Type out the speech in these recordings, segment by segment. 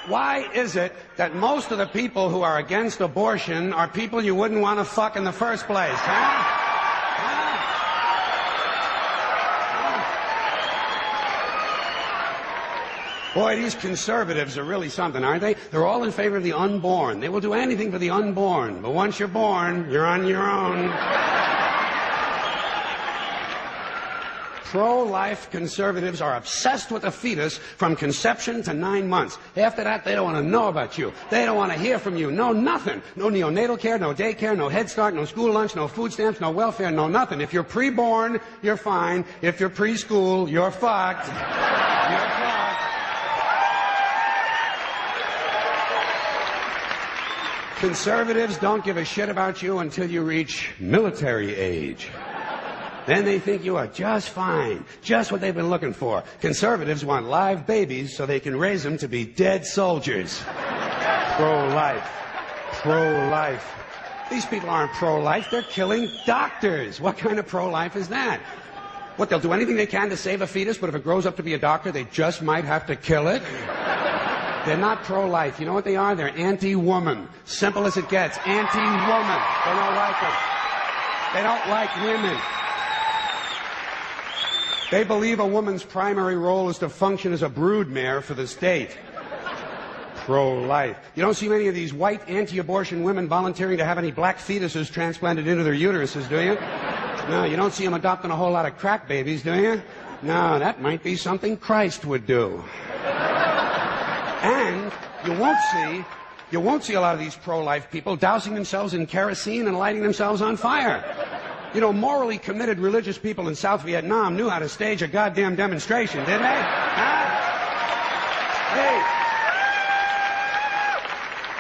Why is it that most of the people who are against abortion are people you wouldn't want to fuck in the first place, huh? Boy, these conservatives are really something, aren't they? They're all in favor of the unborn. They will do anything for the unborn. But once you're born, you're on your own. Pro-life conservatives are obsessed with the fetus from conception to 9 months. After that, they don't want to know about you. They don't want to hear from you. No, nothing. No neonatal care, no daycare, no Head Start, no school lunch, no food stamps, no welfare, no nothing. If you're pre-born, you're fine. If you're preschool, you're fucked. You're fucked. Conservatives don't give a shit about you until you reach military age. Then they think you are just fine, just what they've been looking for. Conservatives want live babies so they can raise them to be dead soldiers. Pro-life. Pro-life. These people aren't pro-life, they're killing doctors. What kind of pro-life is that? What, they'll do anything they can to save a fetus, but if it grows up to be a doctor, they just might have to kill it? They're not pro-life. You know what they are? They're anti-woman. Simple as it gets. Anti-woman. They don't like it. They don't like women. They believe a woman's primary role is to function as a broodmare for the state. Pro-life. You don't see many of these white anti-abortion women volunteering to have any black fetuses transplanted into their uteruses, do you? No, you don't see them adopting a whole lot of crack babies, do you? No, that might be something Christ would do. And you won't see a lot of these pro-life people dousing themselves in kerosene and lighting themselves on fire. You know, morally committed religious people in South Vietnam knew how to stage a goddamn demonstration, didn't they? Huh?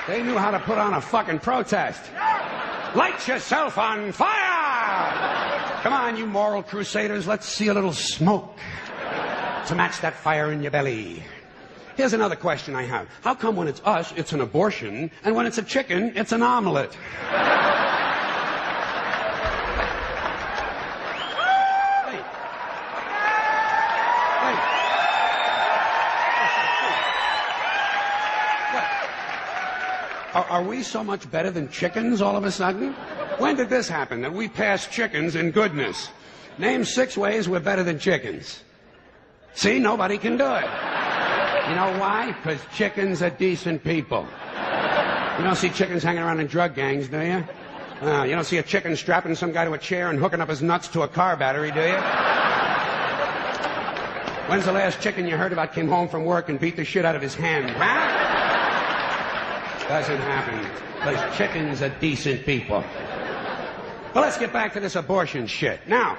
They knew how to put on a fucking protest. Light yourself on fire! Come on, you moral crusaders, let's see a little smoke to match that fire in your belly. Here's another question I have. How come when it's us, it's an abortion, and when it's a chicken, it's an omelet? Are we so much better than chickens all of a sudden? When did this happen, that we passed chickens in goodness? Name 6 ways we're better than chickens. See, nobody can do it. You know why? Because chickens are decent people. You don't see chickens hanging around in drug gangs, do you? You don't see a chicken strapping some guy to a chair and hooking up his nuts to a car battery, do you? When's the last chicken you heard about came home from work and beat the shit out of his hand? Huh? Doesn't happen. Because chickens are decent people. Well, let's get back to this abortion shit. Now,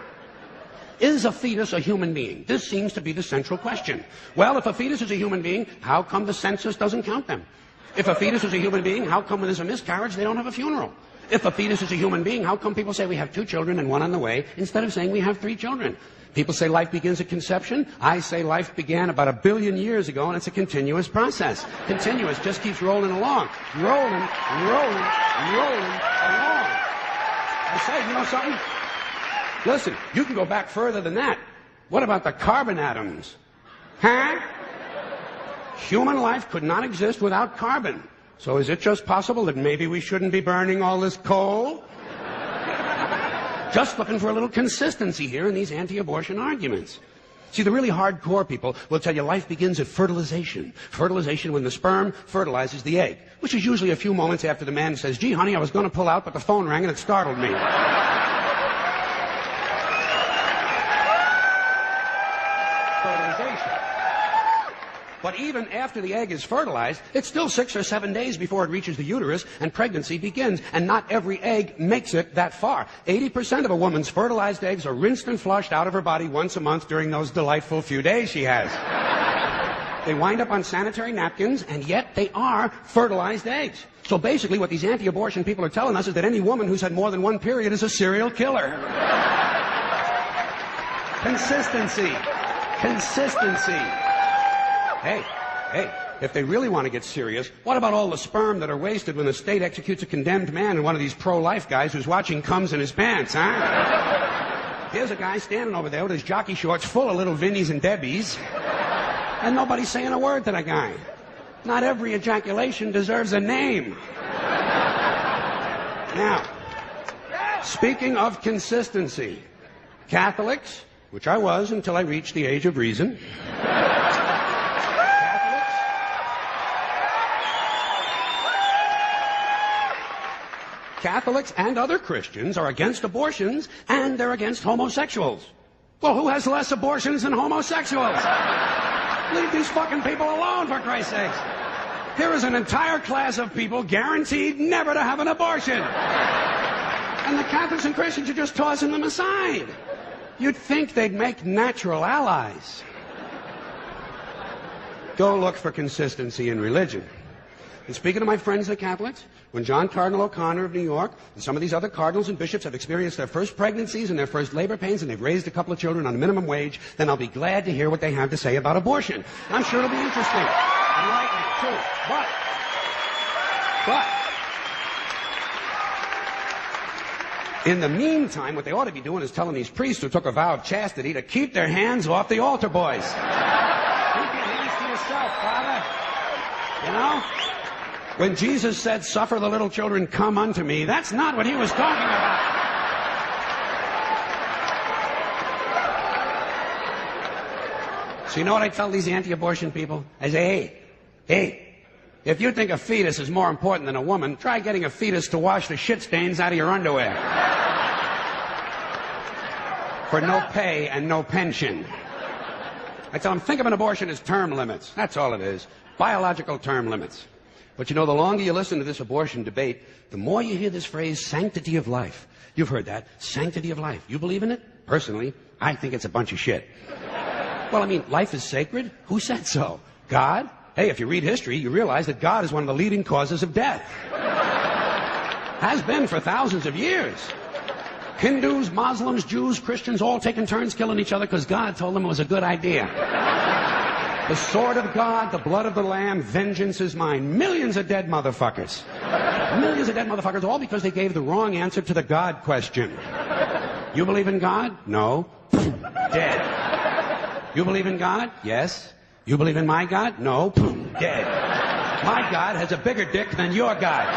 is a fetus a human being? This seems to be the central question. Well, if a fetus is a human being, how come the census doesn't count them? If a fetus is a human being, how come when there's a miscarriage they don't have a funeral? If a fetus is a human being, how come people say we have 2 children and 1 on the way instead of saying we have 3 children? People say life begins at conception. I say life began about 1 billion years ago, and it's a continuous process. Continuous, just keeps rolling along. Rolling along. I say, you know something? Listen, you can go back further than that. What about the carbon atoms? Huh? Human life could not exist without carbon. So is it just possible that maybe we shouldn't be burning all this coal? Just looking for a little consistency here in these anti-abortion arguments. See, the really hardcore people will tell you life begins at fertilization. Fertilization when the sperm fertilizes the egg, which is usually a few moments after the man says, gee, honey, I was going to pull out, but the phone rang and it startled me. But even after the egg is fertilized, it's still 6 or 7 days before it reaches the uterus and pregnancy begins. And not every egg makes it that far. 80% of a woman's fertilized eggs are rinsed and flushed out of her body once a month during those delightful few days she has. They wind up on sanitary napkins, and yet they are fertilized eggs. So basically what these anti-abortion people are telling us is that any woman who's had more than 1 period is a serial killer. Consistency. Hey, if they really want to get serious, what about all the sperm that are wasted when the state executes a condemned man and one of these pro-life guys who's watching comes in his pants, huh? Here's a guy standing over there with his jockey shorts full of little Vinnies and Debbies, and nobody's saying a word to the guy. Not every ejaculation deserves a name. Now, speaking of consistency, Catholics, which I was until I reached the age of reason, Catholics and other Christians are against abortions, and they're against homosexuals. Well, who has less abortions than homosexuals? Leave these fucking people alone, for Christ's sakes. Here is an entire class of people guaranteed never to have an abortion. And the Catholics and Christians are just tossing them aside. You'd think they'd make natural allies. Go look for consistency in religion. And speaking of my friends, the Catholics, when John Cardinal O'Connor of New York and some of these other cardinals and bishops have experienced their first pregnancies and their first labor pains and they've raised a couple of children on minimum wage, then I'll be glad to hear what they have to say about abortion. I'm sure it'll be interesting. Enlightening, too. But, in the meantime, what they ought to be doing is telling these priests who took a vow of chastity to keep their hands off the altar boys. Keep your hands to yourself, Father. You know? When Jesus said, "Suffer the little children, come unto me," that's not what he was talking about. So you know what I tell these anti-abortion people? I say, hey, if you think a fetus is more important than a woman, try getting a fetus to wash the shit stains out of your underwear. For no pay and no pension. I tell them, think of an abortion as term limits. That's all it is. Biological term limits. But you know, the longer you listen to this abortion debate, the more you hear this phrase, sanctity of life. You've heard that. Sanctity of life. You believe in it? Personally, I think it's a bunch of shit. Well, I mean, life is sacred? Who said so? God? Hey, if you read history, you realize that God is one of the leading causes of death. Has been for thousands of years. Hindus, Muslims, Jews, Christians, all taking turns killing each other because God told them it was a good idea. The sword of God, the blood of the Lamb, vengeance is mine. Millions of dead motherfuckers. Millions of dead motherfuckers, all because they gave the wrong answer to the God question. You believe in God? No. Dead. You believe in God? Yes. You believe in my God? No. Dead. My God has a bigger dick than your God.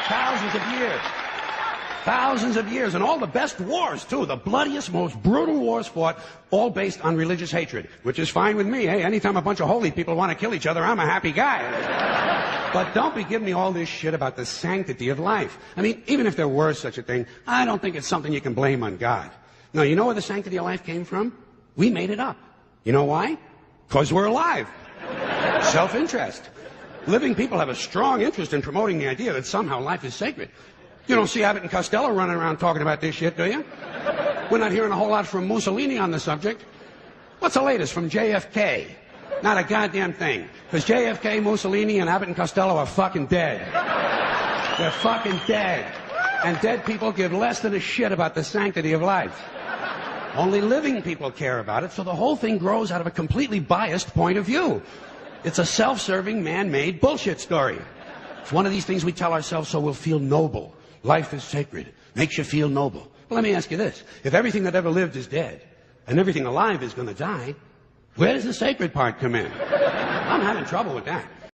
Thousands of years. Thousands of years, and all the best wars, too. The bloodiest, most brutal wars fought, all based on religious hatred, which is fine with me. Hey, anytime a bunch of holy people want to kill each other, I'm a happy guy. But don't be giving me all this shit about the sanctity of life. I mean, even if there were such a thing, I don't think it's something you can blame on God. No, you know where the sanctity of life came from? We made it up. You know why? Because we're alive. Self-interest. Living people have a strong interest in promoting the idea that somehow life is sacred. You don't see Abbott and Costello running around talking about this shit, do you? We're not hearing a whole lot from Mussolini on the subject. What's the latest from JFK? Not a goddamn thing. Because JFK, Mussolini, and Abbott and Costello are fucking dead. They're fucking dead. And dead people give less than a shit about the sanctity of life. Only living people care about it, so the whole thing grows out of a completely biased point of view. It's a self-serving, man-made bullshit story. It's one of these things we tell ourselves so we'll feel noble. Life is sacred. Makes you feel noble. Well, let me ask you this. If everything that ever lived is dead, and everything alive is going to die, where does the sacred part come in? I'm having trouble with that.